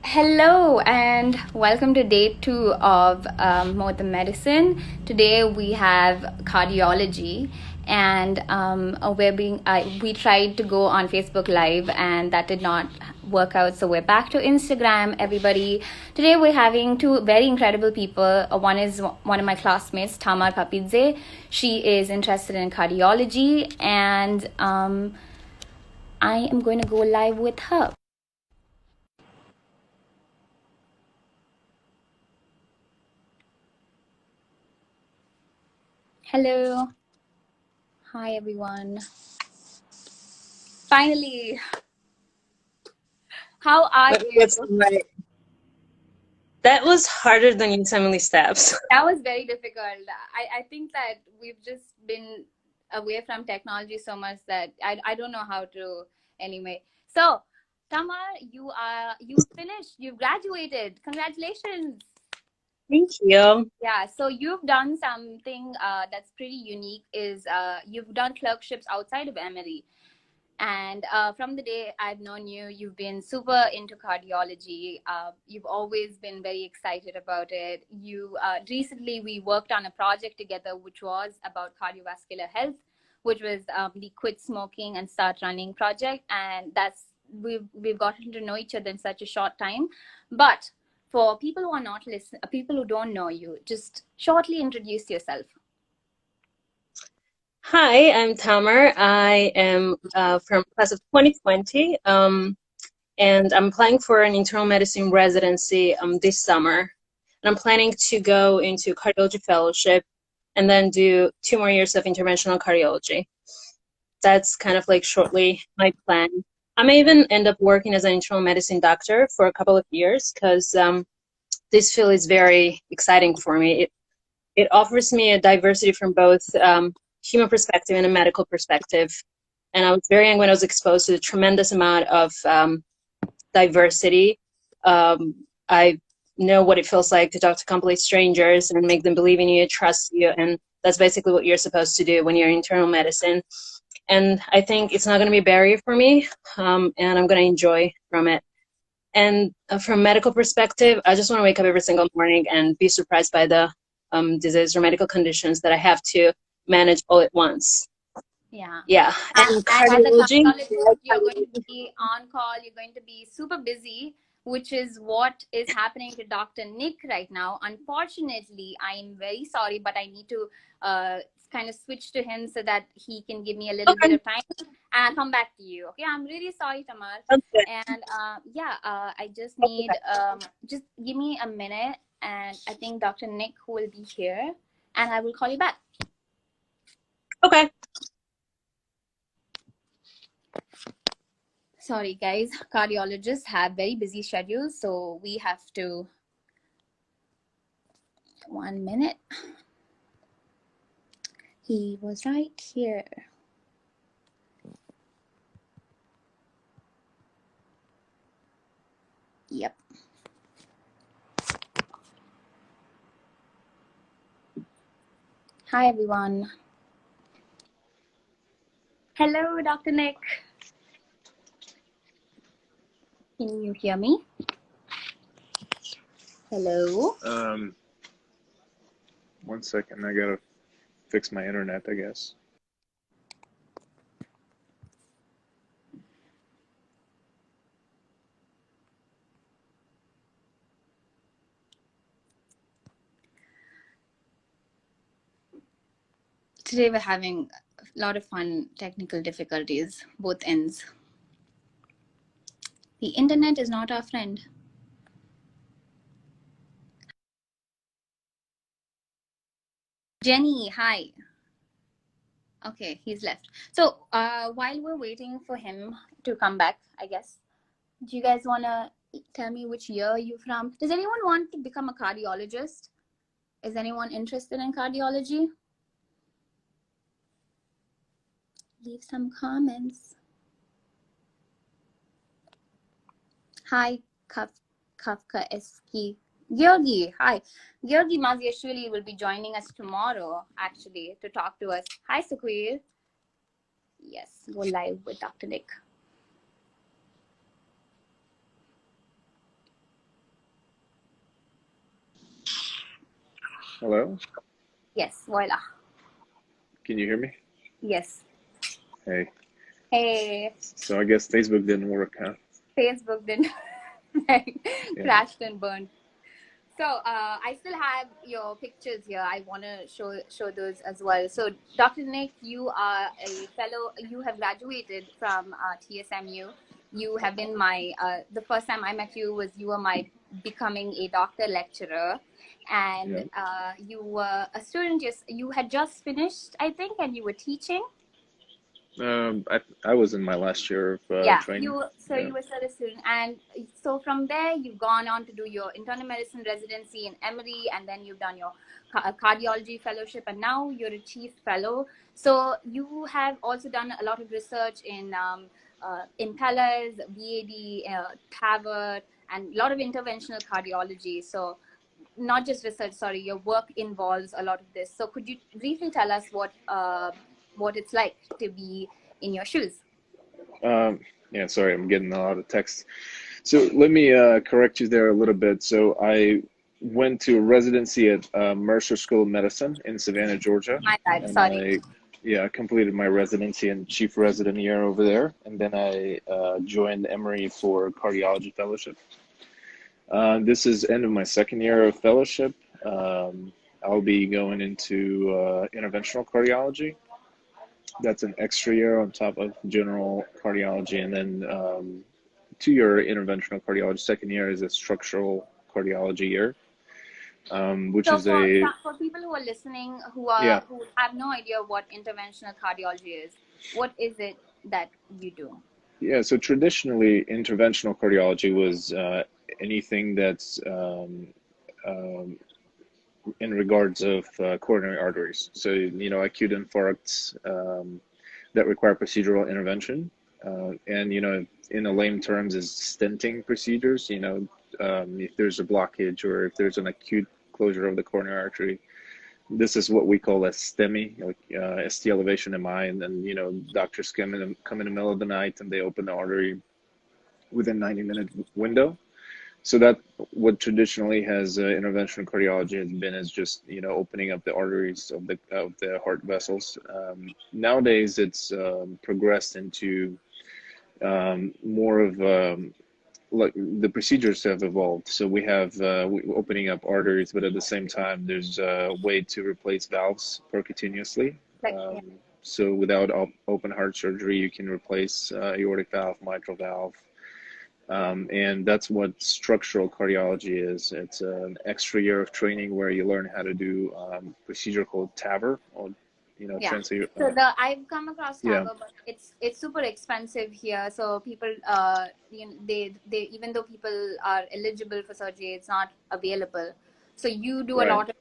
Hello and welcome to day two of More Than Medicine. Today we have cardiology, and we tried to go on Facebook Live, and that did not work out. So we're back to Instagram, everybody. Today we're having two very incredible people. One is one of my classmates, Tamar Papidze. She is interested in cardiology, and I am going to go live with her. Hello. Hi, everyone. Finally, how are you? What's my that was harder than using Emily steps. That was very difficult. I think that we've just been away from technology so much that I don't know how to anyway. So, Tamar, you finished, you graduated. Congratulations. Thank you. Yeah, so you've done something that's pretty unique is you've done clerkships outside of Emory. And from the day I've known you, you've been super into cardiology. You've always been very excited about it. You recently we worked on a project together, which was about cardiovascular health, which was the Quit Smoking and Start Running project, and we've gotten to know each other in such a short time. But for people who are not listening, people who don't know you, just shortly introduce yourself. Hi, I'm Tamar. I am from class of 2020, and I'm applying for an internal medicine residency this summer. And I'm planning to go into cardiology fellowship and then do 2 more years of interventional cardiology. That's kind of like shortly my plan. I may even end up working as an internal medicine doctor for a couple of years because this field is very exciting for me. It offers me a diversity from both human perspective and a medical perspective. And I was very young when I was exposed to a tremendous amount of diversity. I know what it feels like to talk to complete strangers and make them believe in you, trust you, and that's basically what you're supposed to do when you're in internal medicine. And I think it's not going to be a barrier for me, and I'm going to enjoy from it. And from medical perspective, I just want to wake up every single morning and be surprised by the disease or medical conditions that I have to manage all at once. Yeah. Yeah, and And as a cardiology. cardiologist, you're going to be on call, you're going to be super busy, which is what is happening to Dr. Nick right now. Unfortunately, I'm very sorry, but I need to uh, kind of switch to him so that he can give me a little bit Okay, of time and I'll come back to you. Okay, I'm really sorry, Tamar. sounds good. And I just need, just give me a minute, and I think Dr. Nick will be here, and I will call you back. Okay. Sorry, guys. Cardiologists have very busy schedules, so we have to. 1 minute. He was right here. Yep. Hi, everyone. Hello, Dr. Nick. Can you hear me? Hello. 1 second, I gotta fix my internet, I guess. Today we're having a lot of fun technical difficulties, both ends. The internet is not our friend. Jenny, hi. Okay, he's left. So while we're waiting for him to come back, I guess, do you guys want to tell me which year you're from? Does anyone want to become a cardiologist? Is anyone interested in cardiology? Leave some comments. Hi, Kafka-esque. Georgi, hi. Georgi Maziashvili will be joining us tomorrow, actually, to talk to us. Hi, Sukhir. Yes, go live with Dr. Nick. Hello? Yes, voila. Can you hear me? Yes. Hey. Hey, So I guess Facebook didn't work, huh? Facebook didn't Yeah. crashed and burned. So I still have your pictures here. I want to show those as well. So Dr. Nick, you are a fellow. You have graduated from TSMU. You have been my the first time I met you was you were my becoming a doctor lecturer, and Yeah. you were a student. You had just finished, I think, and you were teaching. I was in my last year of Yeah, training. Yeah. you were still a student, and so from there you've gone on to do your internal medicine residency in Emory, and then you've done your cardiology fellowship, and now you're a chief fellow. So you have also done a lot of research in Impellas, VAD, TAVR, and a lot of interventional cardiology. So not just research, sorry, your work involves a lot of this. So could you briefly tell us what it's like to be in your shoes? Yeah, sorry, I'm getting a lot of text. So let me correct you there a little bit. So I went to a residency at Mercer School of Medicine in Savannah, Georgia, My bad, and sorry. I completed my residency and chief resident year over there, and then I joined Emory for cardiology fellowship. This is end of my second year of fellowship. I'll be going into interventional cardiology. That's an extra year on top of general cardiology, and then 2 year interventional cardiology. Second year is a structural cardiology year, which So is a for people who are listening yeah. who have no idea what interventional cardiology is, what is it that you do? Yeah, so traditionally, interventional cardiology was anything that's um, in regards of coronary arteries. So, acute infarcts that require procedural intervention. And, in the lame terms, is stenting procedures. If there's a blockage or if there's an acute closure of the coronary artery, this is what we call a STEMI, like ST elevation MI. And then, doctors come in the middle of the night and they open the artery within 90-minute window. So that what traditionally has interventional cardiology has been is just opening up the arteries of the heart vessels. Nowadays, it's progressed into more of like the procedures have evolved. So we have opening up arteries, but at the same time, there's a way to replace valves percutaneously. Like, Um, yeah. so without open heart surgery, you can replace aortic valve, mitral valve. And that's what structural cardiology is. It's an extra year of training where you learn how to do procedure called TAVR, or Yeah. translate. So I've come across Yeah, TAVR, but it's super expensive here. So people, they even though people are eligible for surgery, it's not available. So you do a right.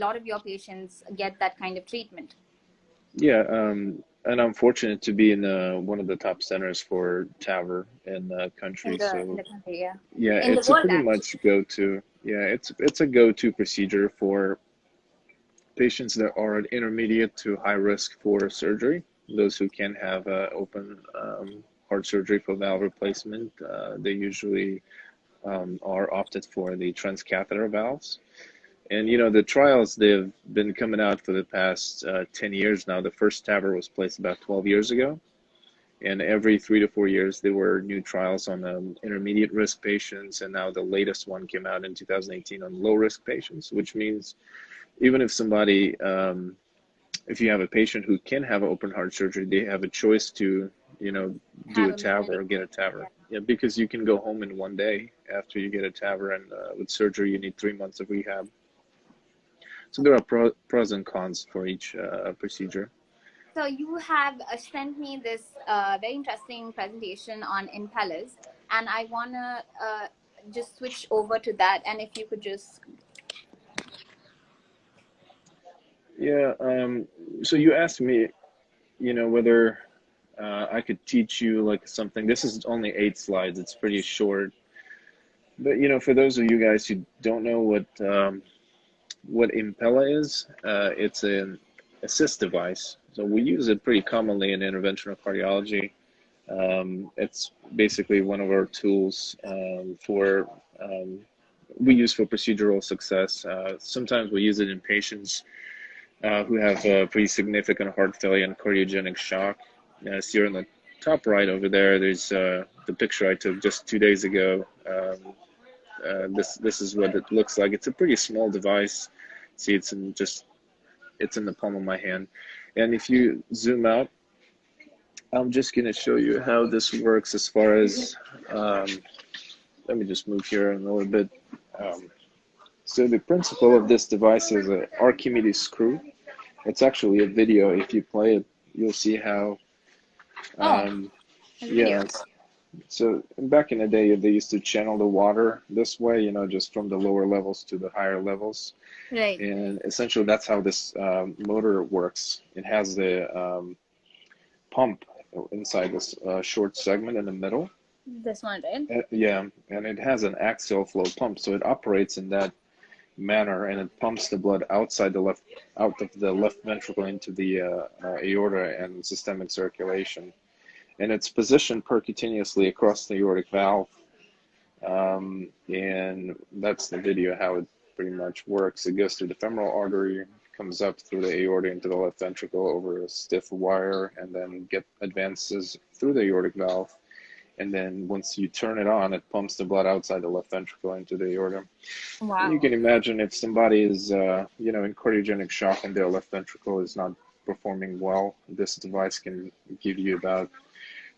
lot of your patients get that kind of treatment Yeah, and I'm fortunate to be in one of the top centers for TAVR in the country. in So the country, yeah, yeah, in the it's a world pretty actually. much go-to. Yeah, it's a go-to procedure for patients that are at intermediate to high risk for surgery. Those who can have open heart surgery for valve replacement, they usually are opted for the transcatheter valves. And the trials, they've been coming out for the past 10 years now. The first TAVR was placed about 12 years ago. And every 3 to 4 years, there were new trials on intermediate risk patients. And now the latest one came out in 2018 on low risk patients, which means even if somebody, if you have a patient who can have open heart surgery, they have a choice to, do Have a a TAVR minute. or get a TAVR. Yeah. Yeah, because you can go home in one day after you get a TAVR, and with surgery, you need 3 months of rehab. So there are pros and cons for each procedure. So you have sent me this very interesting presentation on impellers, and I wanna just switch over to that. And if you could just Yeah. So you asked me, whether I could teach you like something. This is only 8 slides. It's pretty short. But for those of you guys who don't know what Impella is, it's an assist device. So we use it pretty commonly in interventional cardiology. It's basically one of our tools for we use for procedural success. Sometimes we use it in patients who have pretty significant heart failure and cardiogenic shock. See here on the top right over there, there's the picture I took just 2 days ago. This is what it looks like. It's a pretty small device. See, it's in the palm of my hand. And if you zoom out, I'm just going to show you how this works as far as, let me just move here in a little bit. So the principle of this device is an Archimedes screw. It's actually a video. If you play it, you'll see how, yeah. So back in the day, they used to channel the water this way, you know, just from the lower levels to the higher levels. Right. And essentially, that's how this motor works. It has the pump inside this short segment in the middle. This one, right? Yeah, and it has an axial flow pump, so it operates in that manner, and it pumps the blood out of the left ventricle into the aorta and systemic circulation. And it's positioned percutaneously across the aortic valve. And that's the video how it pretty much works. It goes through the femoral artery, comes up through the aorta into the left ventricle over a stiff wire, and then advances through the aortic valve. And then once you turn it on, it pumps the blood outside the left ventricle into the aorta. Wow. You can imagine if somebody is, you know, in cardiogenic shock and their left ventricle is not performing well, this device can give you about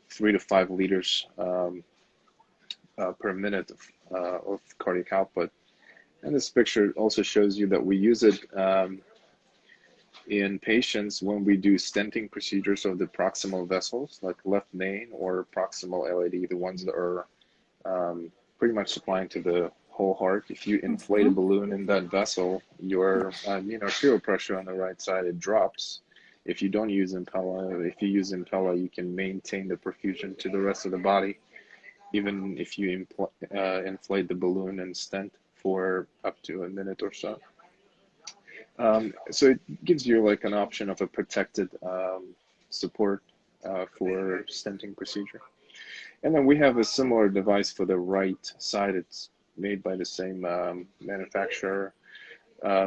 3 to 5 liters per minute of cardiac output. And this picture also shows you that we use it in patients when we do stenting procedures of the proximal vessels, like left main or proximal LAD, the ones that are pretty much supplying to the whole heart. If you inflate a balloon in that vessel, your arterial pressure on the right side, it drops. If you don't use Impella, if you use Impella, you can maintain the perfusion to the rest of the body, even if you inflate the balloon and stent for up to a minute or so. So it gives you like an option of a protected support for stenting procedure. And then we have a similar device for the right side. It's made by the same manufacturer.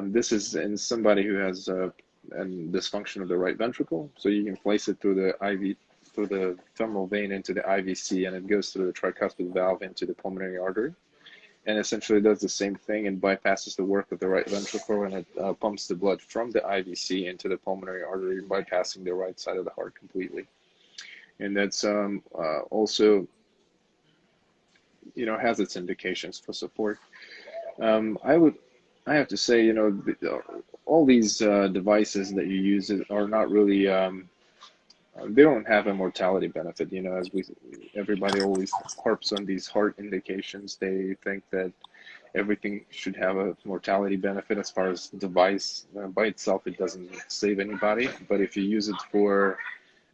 This is in somebody who has a dysfunction of the right ventricle. So you can place it through the femoral vein into the IVC, and it goes through the tricuspid valve into the pulmonary artery. And essentially does the same thing and bypasses the work of the right ventricle, and it pumps the blood from the IVC into the pulmonary artery, bypassing the right side of the heart completely. And that's also, you know, has its indications for support. I have to say, you know, all these devices that you use are not really, they don't have a mortality benefit, you know, as everybody always harps on these heart indications. They think that everything should have a mortality benefit. As far as the device by itself, it doesn't save anybody. But if you use it for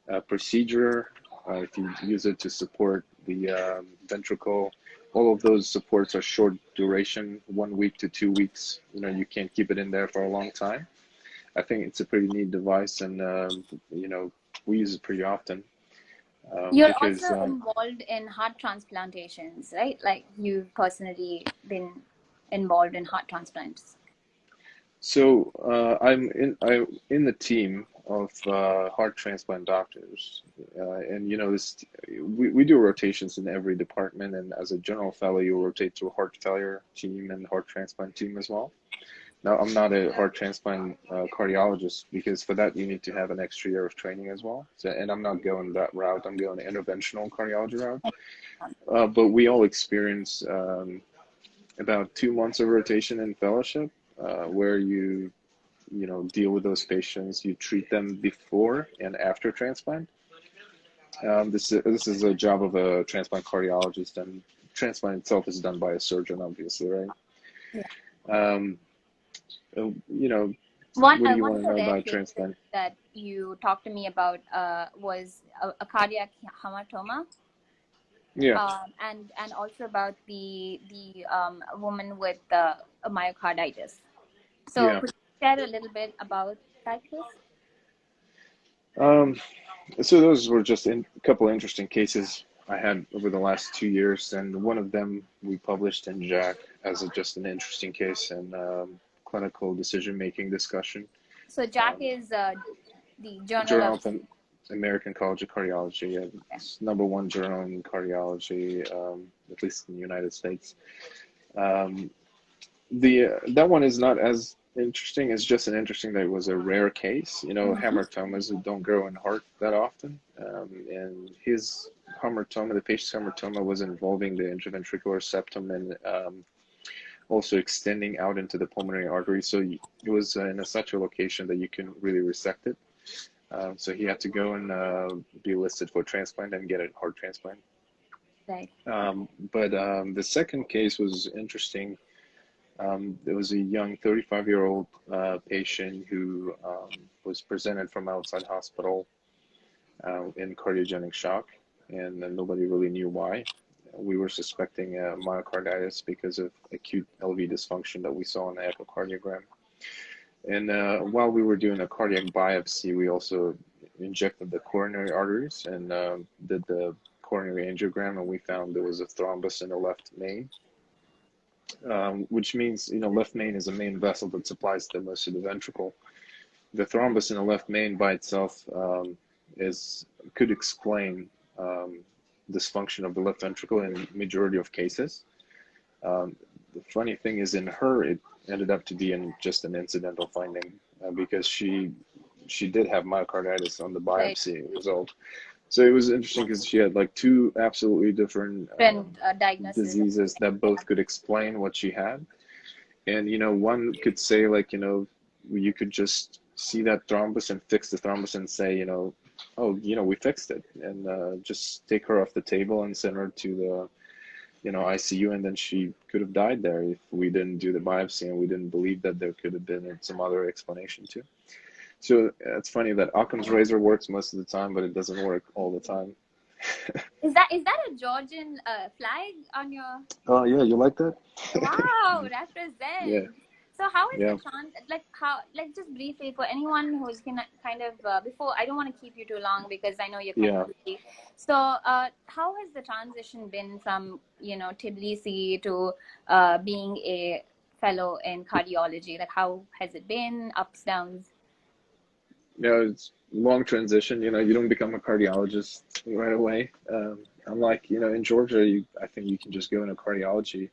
a procedure, if you use it to support the ventricle, all of those supports are short duration, 1 week to 2 weeks. You know, you can't keep it in there for a long time. I think it's a pretty neat device, and you know, we use it pretty often. You're also involved in heart transplantations, right? Like you've personally been involved in heart transplants. So I'm in the team of heart transplant doctors, and you know, we do rotations in every department, and as a general fellow, you rotate to a heart failure team and heart transplant team as well. Now, I'm not a heart transplant cardiologist, because for that you need to have an extra year of training as well. So, and I'm not going that route. I'm going the interventional cardiology route. But we all experience about 2 months of rotation in fellowship, where you know, deal with those patients. You treat them before and after transplant. This is a job of a transplant cardiologist, and transplant itself is done by a surgeon, obviously, right? Yeah. You know, what do you want to know about transplant? That you talked to me about was a cardiac hematoma. Yeah. And also about the woman with myocarditis. So yeah. Could you share a little bit about that case? So those were just a couple of interesting cases. I had over the last 2 years, and one of them we published in JACC as just an interesting case and clinical decision-making discussion. So JACC is the Journal Journal of of American College of Cardiology. It's #1 journal in cardiology, at least in the United States. That one is not as interesting. It's just an interesting that it was a rare case. Hamartomas don't grow in heart that often, and his hamartoma, the patient's hamartoma, was involving the intraventricular septum and also extending out into the pulmonary artery. So it was in such a location that you can really resect it. So he had to go and be listed for transplant and get a heart transplant. Right. But the second case was interesting. There was a young 35-year-old patient who was presented from outside hospital in cardiogenic shock, and nobody really knew why. We were suspecting myocarditis because of acute LV dysfunction that we saw in the echocardiogram. And while we were doing a cardiac biopsy, we also injected the coronary arteries and did the coronary angiogram, and we found there was a thrombus in the left main. Which means, left main is a main vessel that supplies the most of the ventricle. The thrombus in the left main by itself could explain dysfunction of the left ventricle in majority of cases. The funny thing is, in her, it ended up to be just an incidental finding because she did have myocarditis on the biopsy result. So it was interesting because she had like two absolutely different diseases that both could explain what she had. And, one could say like, you could just see that thrombus and fix the thrombus and say, oh, we fixed it, and just take her off the table and send her to the, ICU, and then she could have died there if we didn't do the biopsy and we didn't believe that there could have been some other explanation too. So it's funny that Occam's razor works most of the time, but it doesn't work all the time. Is that a Georgian flag on your? Oh yeah, you like that? Wow, represent. Yeah. So how is the just briefly for anyone who's kind of before, I don't want to keep you too long because I know you're kind of busy. So how has the transition been from Tbilisi to being a fellow in cardiology? Like how has it been, ups, downs? It's a long transition. You don't become a cardiologist right away. Unlike, in Georgia, I think you can just go into cardiology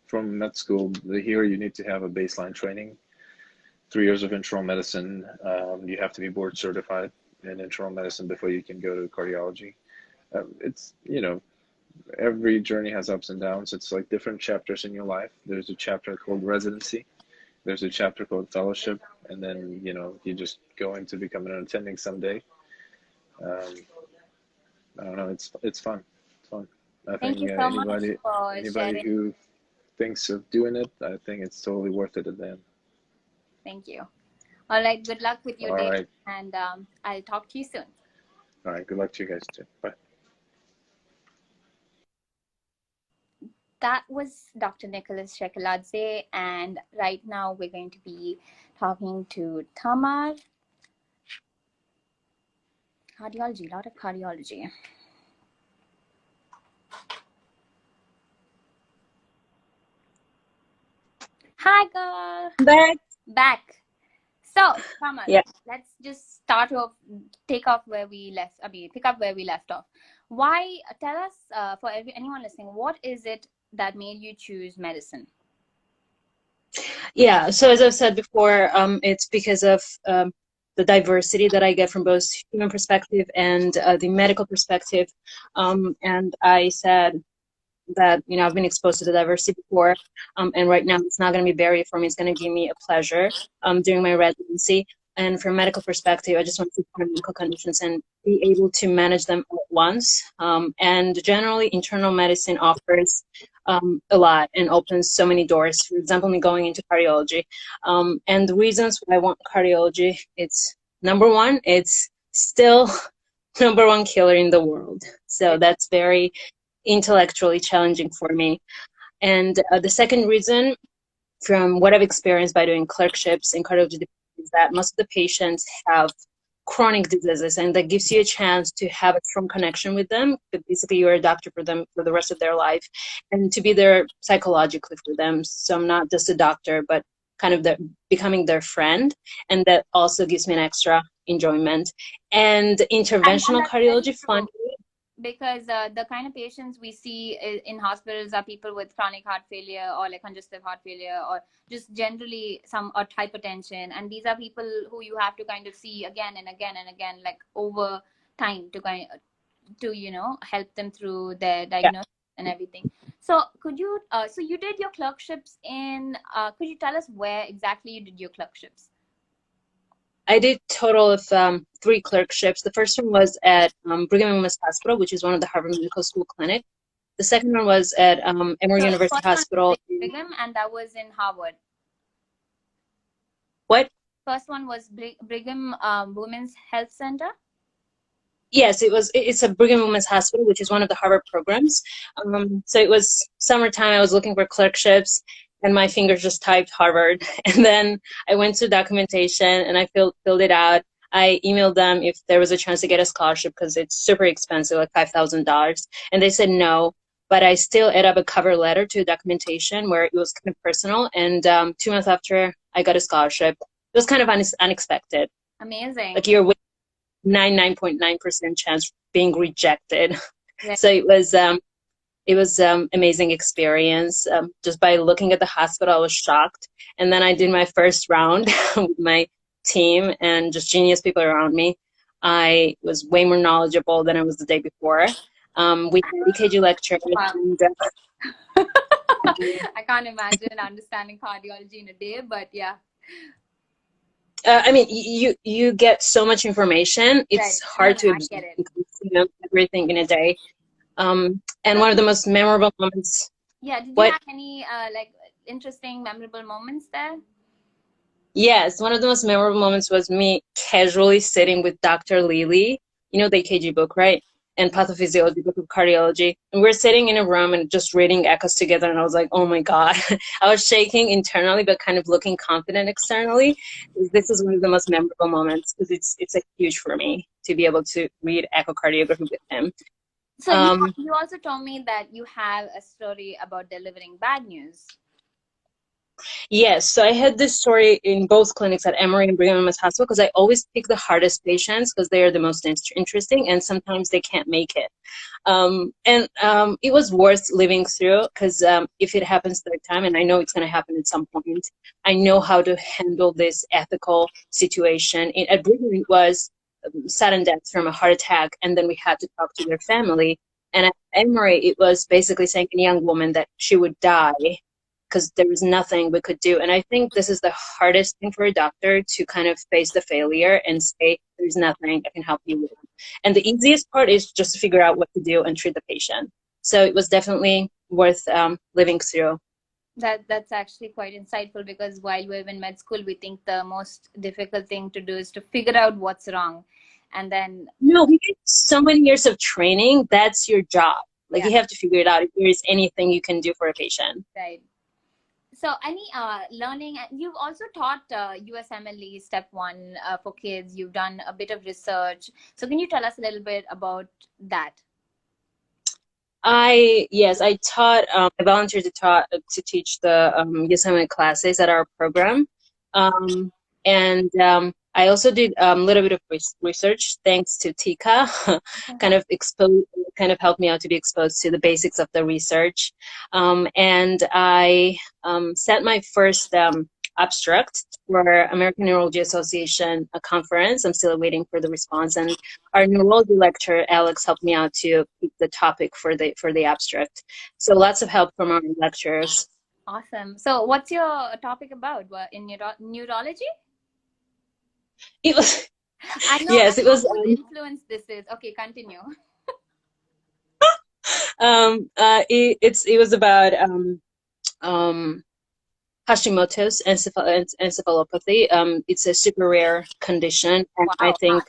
from med school. Here, you need to have a baseline training, 3 years of internal medicine. You have to be board certified in internal medicine before you can go to cardiology. It's, every journey has ups and downs. It's like different chapters in your life. There's a chapter called residency. There's a chapter called fellowship, and then, you just go into becoming an attending someday. I don't know. It's fun. It's fun. I think anybody who thinks of doing it, I think it's totally worth it at the end. Thank you. All right. Good luck with your day. Right. And I'll talk to you soon. All right. Good luck to you guys too. Bye. That was Dr. Nika Shekiladze, and right now we're going to be talking to Tamar. Cardiology, a lot of cardiology. Hi, girl. Back. So, Tamar, let's just pick up where we left off. Why? Tell us, for anyone listening, what is it that made you choose medicine? Yeah, so as I've said before, it's because of the diversity that I get from both human perspective and the medical perspective. And I said that, I've been exposed to the diversity before, and right now it's not going to be a barrier for me. It's going to give me a pleasure during my residency. And from a medical perspective, I just want to see medical conditions and be able to manage them at once. And generally, internal medicine offers a lot and opens so many doors. For example, me going into cardiology. And the reasons why I want cardiology, it's number one, it's still #1 killer in the world. So that's very intellectually challenging for me. And the second reason, from what I've experienced by doing clerkships in cardiology, is that most of the patients have chronic diseases, and that gives you a chance to have a strong connection with them. But basically, you're a doctor for them for the rest of their life, and to be there psychologically for them. So I'm not just a doctor, but kind of becoming their friend, and that also gives me an extra enjoyment. And And interventional that's very cardiology true, fund. because the kind of patients we see in hospitals are people with chronic heart failure or like congestive heart failure or just generally some or hypertension, and these are people who you have to kind of see again and again and again, like over time, to help them through their Yeah, diagnosis and everything. So could you so you did your clerkships in could you tell us where exactly you did your clerkships? I did total of 3 clerkships. The first one was at Brigham and Women's Hospital, which is one of the Harvard Medical School clinics. The second one was at Emory So University first one Hospital. was Brigham, and that was in Harvard. What? First one was Brigham Women's Health Center. Yes, it was. It's a Brigham and Women's Hospital, which is one of the Harvard programs. So it was summertime. I was looking for clerkships, and my fingers just typed Harvard. And then I went to documentation, and I filled it out. I emailed them if there was a chance to get a scholarship because it's super expensive, like $5,000, and they said no. But I still added up a cover letter to documentation where it was kind of personal. And 2 months after, I got a scholarship. It was kind of unexpected. Amazing. Like you're 99.9% chance being rejected. Right. So it was amazing experience. Just by looking at the hospital, I was shocked. And then I did my first round with my team and just genius people around me. I was way more knowledgeable than I was the day before. We had EKG lecture. Wow. And, I can't imagine understanding cardiology in a day, but yeah. I mean, you get so much information. It's Right. hard to No, I absorb get it. everything in a day. And So, one of the most memorable moments. yeah, did you What? have any like interesting, memorable moments there? Yes, one of the most memorable moments was me casually sitting with Dr. Lily, you know, the EKG book, right? And pathophysiology book of cardiology. And we're sitting in a room and just reading echoes together. And I was like, oh my God. I was shaking internally, but kind of looking confident externally. This is one of the most memorable moments because it's a huge for me to be able to read echocardiography with him. So you also told me that you have a story about delivering bad news. Yes, so I had this story in both clinics at Emory and Brigham and Women's Hospital because I always pick the hardest patients because they are the most interesting, and sometimes they can't make it. It was worth living through because if it happens third time, and I know it's going to happen at some point, I know how to handle this ethical situation. At Brigham, it was sudden death from a heart attack, and then we had to talk to their family. And at Emory, it was basically saying a young woman that she would die because there was nothing we could do. And I think this is the hardest thing for a doctor to kind of face the failure and say, there's nothing I can help you with. And the easiest part is just to figure out what to do and treat the patient. So it was definitely worth living through. That's actually quite insightful, because while we're in med school, we think the most difficult thing to do is to figure out what's wrong. And then No, we get so many years of training. That's your job. Like yeah. You have to figure it out if there is anything you can do for a patient. Right. So any learning, you've also taught USMLE Step 1 for kids. You've done a bit of research. So can you tell us a little bit about that? Yes, I taught, I volunteered to teach the USMLE classes at our program. I also did a little bit of research thanks to Tika, kind of helped me out to be exposed to the basics of the research. And I sent my first abstract for American Neurology Association a conference. I'm still waiting for the response. And our neurology lecturer, Alex, helped me out to pick the topic for the abstract. So lots of help from our lecturers. Awesome. So what's your topic about in neurology? It was, I know, yes, I it know was. whose influence this is. Okay, continue. It was about Hashimoto's encephalopathy. It's a super rare condition, and I Wow. think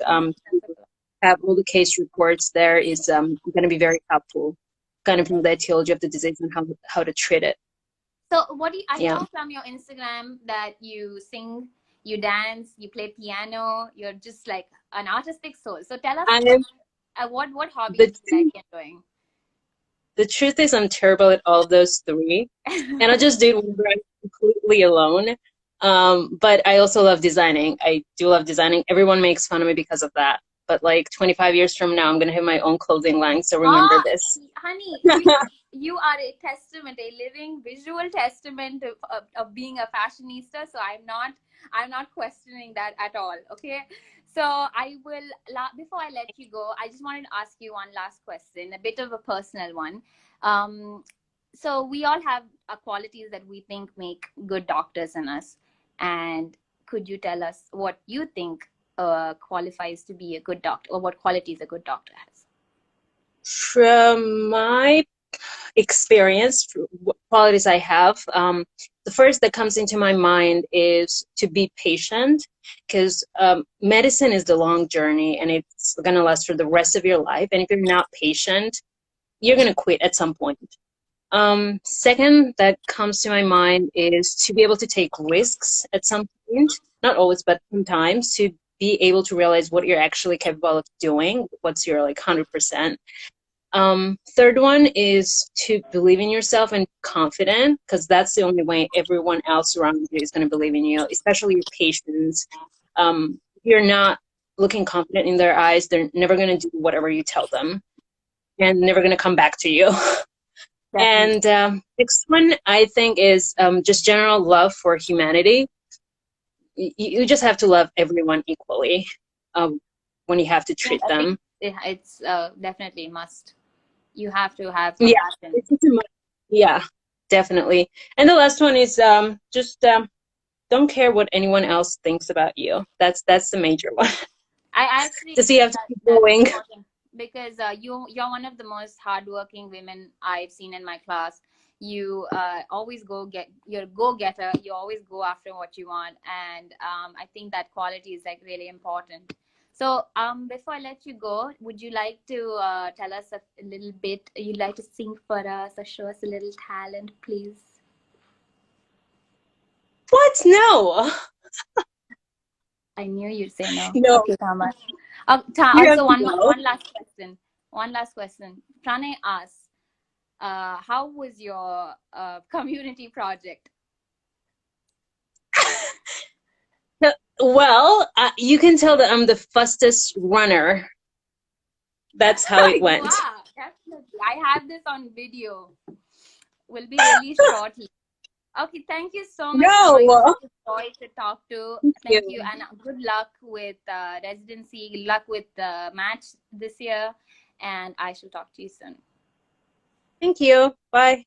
have all the case reports there is going to be very helpful, kind of from the etiology of the disease and how to treat it. So what do you, I Yeah. saw from your Instagram that you sing you dance, you play piano, you're just like an artistic soul. So tell us I'm what hobbies the do you like doing? the truth is I'm terrible at all those three, and I just do it whenever I'm completely alone. But I also love designing. I do love designing. Everyone makes fun of me because of that. But like 25 years from now, I'm gonna have my own clothing line. So remember Ah, this. honey, you are a testament, a living visual testament of being a fashionista. So I'm not questioning that at all. Okay, so I will before I let you go, I just wanted to ask you one last question, a bit of a personal one. So we all have qualities that we think make good doctors in us, and could you tell us what you think qualifies to be a good doctor, or what qualities a good doctor has? From my experience, what qualities I have, the first that comes into my mind is to be patient, because medicine is the long journey and it's going to last for the rest of your life. And if you're not patient, you're going to quit at some point. Second that comes to my mind is to be able to take risks at some point, not always, but sometimes, to be able to realize what you're actually capable of doing, what's your like 100%. Third one is to believe in yourself and confident, because that's the only way everyone else around you is going to believe in you, especially your patients. If you're not looking confident in their eyes, they're never going to do whatever you tell them and never going to come back to you. Definitely. And next one, I think, is just general love for humanity. You just have to love everyone equally when you have to Yeah, treat I think them. it's definitely a must. You have to have Yeah, compassion. yeah, definitely. And the last one is just don't care what anyone else thinks about you. That's the major one. I actually Just so you think have to that keep that's going. important because you're one of the most hardworking women I've seen in my class. You always you're a go getter. You always go after what you want, and I think that quality is like really important. So before I let you go, would you like to tell us a little bit? You'd like to sing for us or show us a little talent, please? What? No. I knew you'd say no. No. Okay, Tamar. You have Also, to one go. one last question. One last question. Pranay asks, how was your community project? Well, you can tell that I'm the fastest runner. That's how it You went. are, definitely. I have this on video. Will be released shortly. Okay, thank you so much, Tamar. You're No. such a joy to talk to. Thank Thank you, you. and good luck with residency. Good luck with the match this year, and I shall talk to you soon. Thank you. Bye.